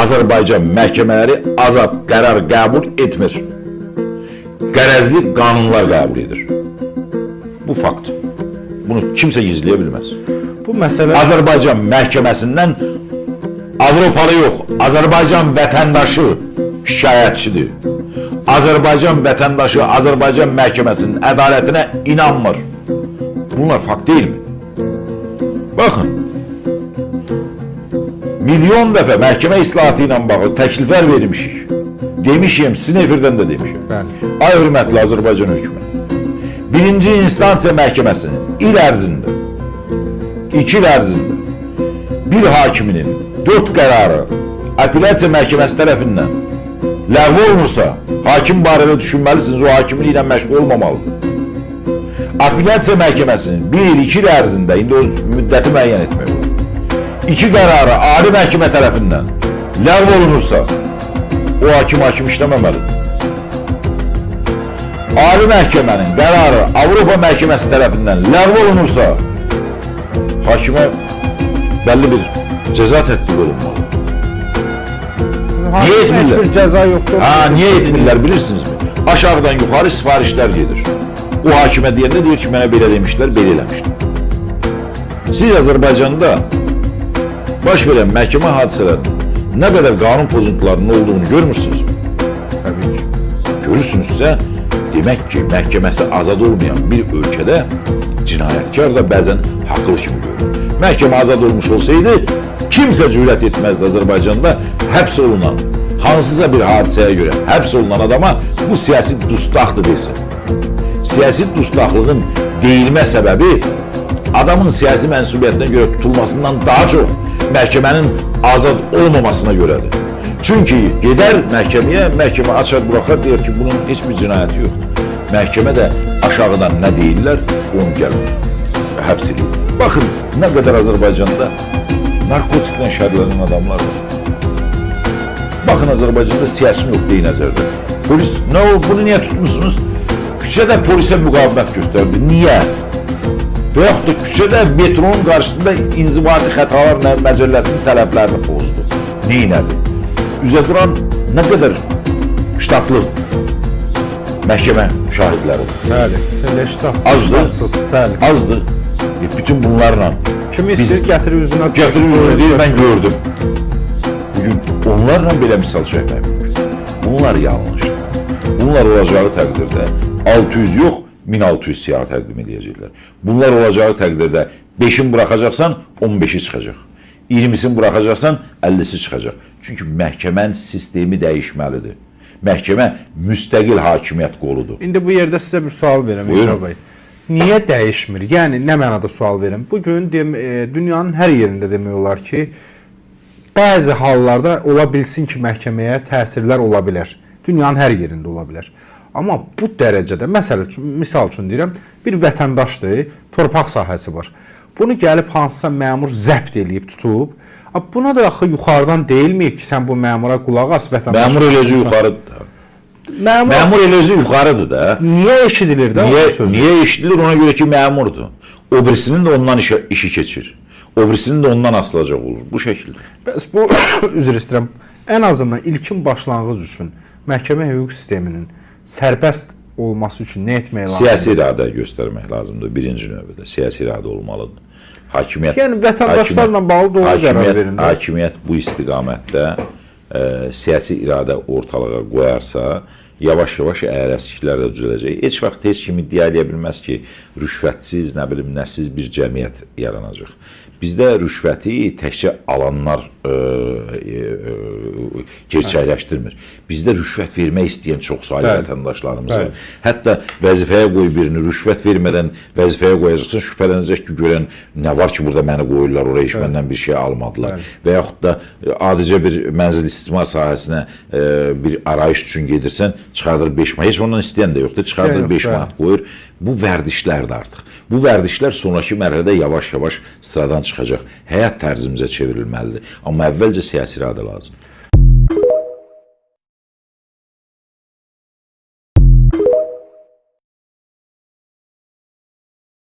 Azərbaycan məhkəmələri azad qərar qəbul etmir. Qərəzli qanunlar qəbul edir. Bu fakt. Bunu kimsə gizləyə bilməz. Bu məsələ Azərbaycan məhkəməsindən Avropalı yox, Azərbaycan vətəndaşı şikayətçidir. Azərbaycan vətəndaşı Azərbaycan məhkəməsinin ədalətinə inanmır. Bunlar fakt deyilmi? Baxın, milyon dəfə məhkəmə islahatı ilə bağlı təkliflər vermişik. Demişim, sizin efirdən də demişim. Bəli. Ay hörmətli Azərbaycan hökuməti, birinci instansiya məhkəməsinin il ərzində, 2 il ərzində bir hakiminin 4 qərarı apellyasiya məhkəməsi tərəfindən ləğv olunursa, hakim barədə düşünməlisiniz, o hakimin ilə məşğul olmamalıdır. Apellyasiya məhkəməsinin 1 il, 2 il ərzində, indi o müddəti müəyyən etmək olur. 2 qərarı ali məhkəmə tərəfindən ləğv olunursa, o hakim işləməməlidir. Ali məhkəmənin qərarı Avropa məhkəməsi tərəfindən ləğv olunursa, hakimə bəlli bir cəza tətbiq olunmalıdır. Niyə etmirlər? Heç bir cəza yoxdur. Niyə etmirlər bilirsinizmi? Aşağıdan yuxarı sifarişlər gedir. O hakimə deyəndə deyir ki, mənə belə demişlər, belə eləmişlər. Siz Azərbaycanda baş verən məhkəmə hadisələrinin nə qədər qanun pozuntularının olduğunu görmürsünüzmü? Təbii ki. Görürsünüzsə, demək ki, məhkəməsi azad olmayan bir ölkədə cinayətkar da bəzən haqlı kimi görür. Məhkəmə azad olmuş olsaydı, kimsə cürət etməzdi Azərbaycanda həbs olunan, hansısa bir hadisəyə görə həbs olunan adama bu siyasi dustaqdır desin. Siyasi dustaqlığın deyilmə səbəbi adamın siyasi mənsubiyyətinə görə tutulmasından daha çox məhkəmənin azad olmamasına görədir. Çünki gedər məhkəməyə, məhkəmə açar buraxar, deyir ki, bunun heç bir cinayəti yoxdur. Məhkəmə də aşağıdan nə deyirlər, onu gəlir, həbs edir. Baxın, nə qədər Azərbaycanda narkotiklə şərlənən adamlar var. Baxın, Azərbaycanda siyasi nöqteyi nəzərdə. Polis, nə olub, bunu niyə tutmuşsunuz? Küçədə polisə müqavimət göstərdi. Niyə? Və yaxud da küçədə metronun qarşısında inzibati xətalar məcəlləsinin tələblərini pozdu. Neynədir? Üzə duran nə qədər ştatlı məhkəmə şahidləridir. Bəli, elə ştat. Azdır, azdır. Bütün bunlarla kim istəyir gətirir üzünə? Gətirir üzünə deyir, mən gördüm. Bugün onlarla belə misal çəkmək mümkün. Bunlar yanlışdır. Bunlar olacağı təqdirdə 600 yox, 1600 siyah təqdim edəcəklər. Bunlar olacağı təqdirdə 5'in buraxacaqsan, 15'i çıxacaq. 20'sini buraxacaqsan, 50'si çıxacaq. Çünki məhkəmənin sistemi dəyişməlidir. Məhkəmə müstəqil hakimiyyət qoludur. İndi bu yerdə sizə bir sual verirəm, İlham bəy. Niyə dəyişmir? Yəni, nə mənada sual verirəm? Bugün dünyanın hər yerində demək olar ki, bəzi hallarda ola bilsin ki, məhkəməyə təsirlər ola bilər. Dünyanın hər yerində ola bilər. Amma bu dərəcədə, misal üçün deyirəm, bir vətəndaşdır, torpaq sahəsi var. Bunu gəlib hansısa məmur zəbt eləyib, tutub. Buna da axı yuxarıdan deyilməyib ki, sən bu məmura qulaq as, vətəndaş. Məmur elə özü yuxarıdır. Məmur elə özü yuxarıdır da. Niyə eşidilir də? Niyə eşidilir? Ona görə ki, məmurdur. O birisinin də ondan işi keçir. O birisinin də ondan asılacaq olur. Bu şəkildə. Bəs bu, üzr istəyirəm, ən azından ilkin başlanğıc üçün məhkəmə hüquq sisteminin sərbəst olması üçün nə etmək lazımdır? Siyasi iradə göstərmək lazımdır. Birinci növbədə siyasi iradə olmalıdır. Hakimiyyət, yəni vətəndaşlarla bağlı doğru qərar verin. Hakimiyyət bu istiqamətdə siyasi iradə ortalığa qoyarsa, yavaş-yavaş əyləşiklər də düzələcək. Heç vaxt heç kim iddia edə bilməz ki, rüşvətsiz, nə bilim, nəsiz bir cəmiyyət yaranacaq. Bizdə rüşvəti təkcə alanlar gerçəkləşdirmir. Bizdə rüşvət vermək istəyən çox saylı vətəndaşlarımız var. Hətta vəzifəyə qoy birini, rüşvət vermədən vəzifəyə qoyacaqsan, şübhələnəcək ki, görən nə var ki, burada məni qoyurlar, oraya heç məndən bir şey almadılar. Və yaxud da adicə bir mənzil istismar sahəsinə bir arayış üçün gedirsən, çıxardır 5 manat, heç ondan istəyən də yoxdur, çıxardır 5 manat qoyur. Bu vərdişlərdir artıq. Bu vərdişlər sonraki mərhələdə yavaş-yavaş sıradan çıxacaq. Həyat tərzimizə çevrilməlidir. Amma əvvəlcə siyasi iradə lazım.